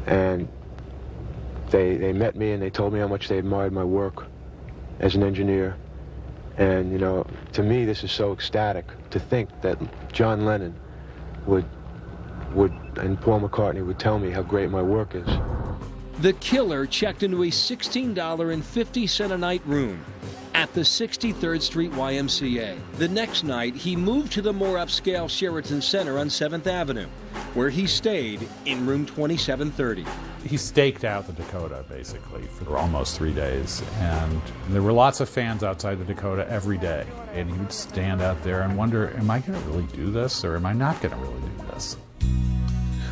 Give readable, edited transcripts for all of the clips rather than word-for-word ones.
And they met me and they told me how much they admired my work as an engineer. And, you know, to me, this is so ecstatic to think that John Lennon would and Paul McCartney would tell me how great my work is. The Killer checked into a $16.50 a night room at the 63rd Street YMCA. The next night, he moved to the more upscale Sheraton Center on 7th Avenue, where he stayed in room 2730. He staked out the Dakota, basically, for almost 3 days. And there were lots of fans outside the Dakota every day. And he would stand out there and wonder, am I going to really do this, or am I not going to really do this?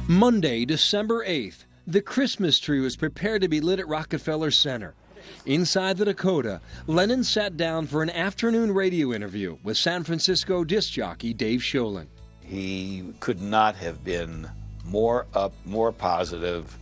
Monday, December 8th, the Christmas tree was prepared to be lit at Rockefeller Center. Inside the Dakota, Lennon sat down for an afternoon radio interview with San Francisco disc jockey Dave Sholin. He could not have been more up, more positive,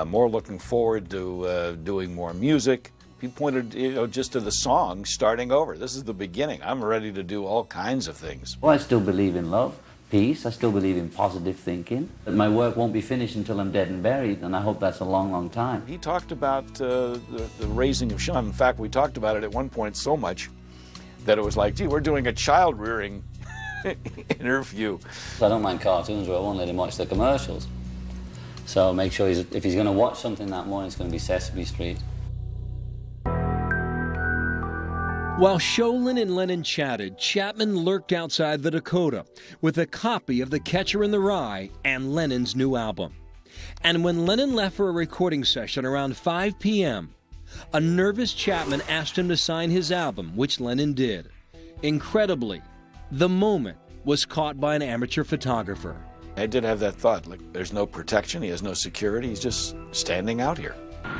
more looking forward to doing more music. He pointed, just to the song starting over. This is the beginning. I'm ready to do all kinds of things. Well, I still believe in love, peace. I still believe in positive thinking. But my work won't be finished until I'm dead and buried, and I hope that's a long, long time. He talked about the raising of Sean. In fact, we talked about it at one point so much that it was like, gee, we're doing a child-rearing interview. I don't mind cartoons, but I won't let him watch the commercials. So make sure if he's going to watch something that morning, it's going to be Sesame Street. While Sholin and Lennon chatted, Chapman lurked outside the Dakota with a copy of The Catcher in the Rye and Lennon's new album. And when Lennon left for a recording session around 5 p.m., a nervous Chapman asked him to sign his album, which Lennon did. Incredibly, the moment was caught by an amateur photographer. I did have that thought, like, there's no protection, he has no security, he's just standing out here.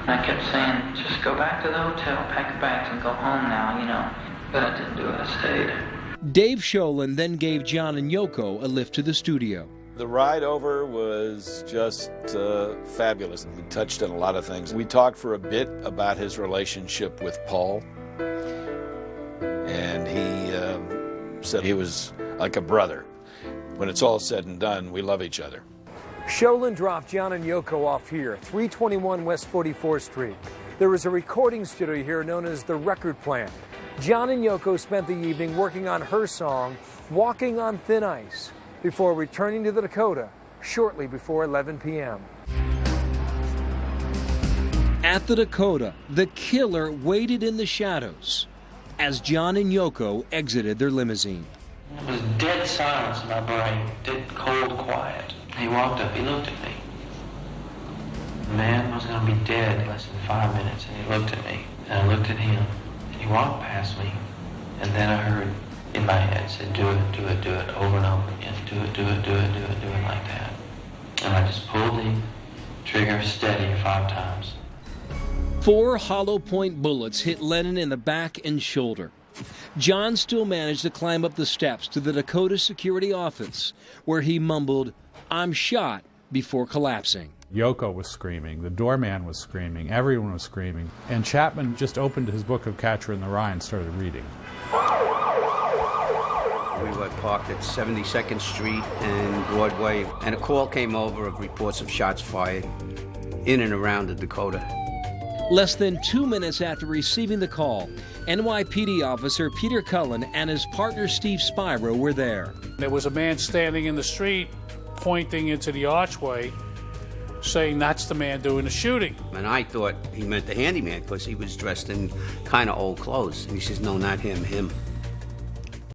I kept saying, just go back to the hotel, pack your bags, and go home now, But I didn't do it, I stayed. Dave Sholin then gave John and Yoko a lift to the studio. The ride over was just fabulous. We touched on a lot of things. We talked for a bit about his relationship with Paul. And he said he was like a brother. When it's all said and done, we love each other. Sholin dropped John and Yoko off here, 321 West 44th Street. There was a recording studio here known as the Record Plant. John and Yoko spent the evening working on her song, Walking on Thin Ice, before returning to the Dakota shortly before 11 p.m. At the Dakota, the Killer waited in the shadows as John and Yoko exited their limousine. It was dead silence in my brain, dead cold quiet. He walked up, he looked at me. The man was going to be dead in less than 5 minutes, and he looked at me, and I looked at him, and he walked past me, and then I heard in my head, said, do it, do it, do it, over and over again, do it, do it, do it, do it, do it, like that. And I just pulled the trigger steady 5 times. 4 hollow point bullets hit Lennon in the back and shoulder. John still managed to climb up the steps to the Dakota security office, where he mumbled, "I'm shot," before collapsing. Yoko was screaming, the doorman was screaming, everyone was screaming, and Chapman just opened his book of Catcher in the Rye and started reading. We were parked at 72nd Street and Broadway, and a call came over of reports of shots fired in and around the Dakota. Less than 2 minutes after receiving the call, NYPD officer Peter Cullen and his partner Steve Spiro were there. There was a man standing in the street pointing into the archway saying that's the man doing the shooting. And I thought he meant the handyman because he was dressed in kind of old clothes. And he says, no, not him, him.